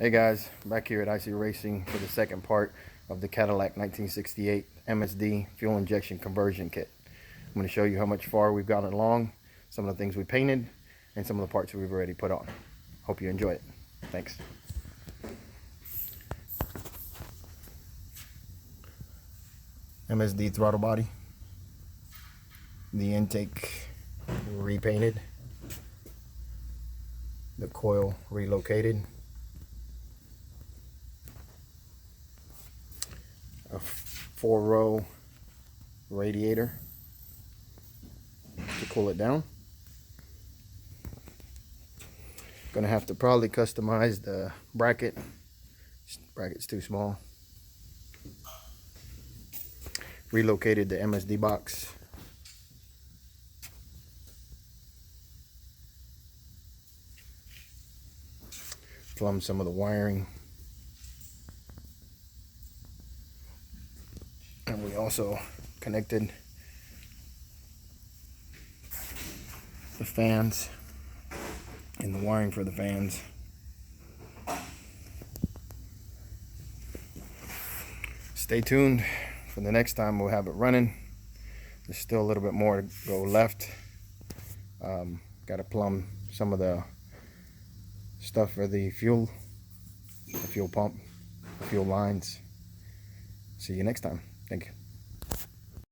Hey guys, back here at IC Racing for the second part of the Cadillac 1968 MSD fuel injection conversion kit. I'm going to show you how much far we've gotten along, some of the things we painted, and some of the parts we've already put on. Hope you enjoy it. Thanks. MSD throttle body. The intake repainted. The coil relocated. A 4-row radiator to cool it down. Gonna have to probably customize the bracket. Bracket's too small. Relocated the MSD box. Plumbed some of the wiring. And we also connected the fans and the wiring for the fans. Stay tuned for the next time we'll have it running. There's still a little bit more to go left. Got to plumb some of the stuff for the fuel pump, the fuel lines. See you next time. Thank you.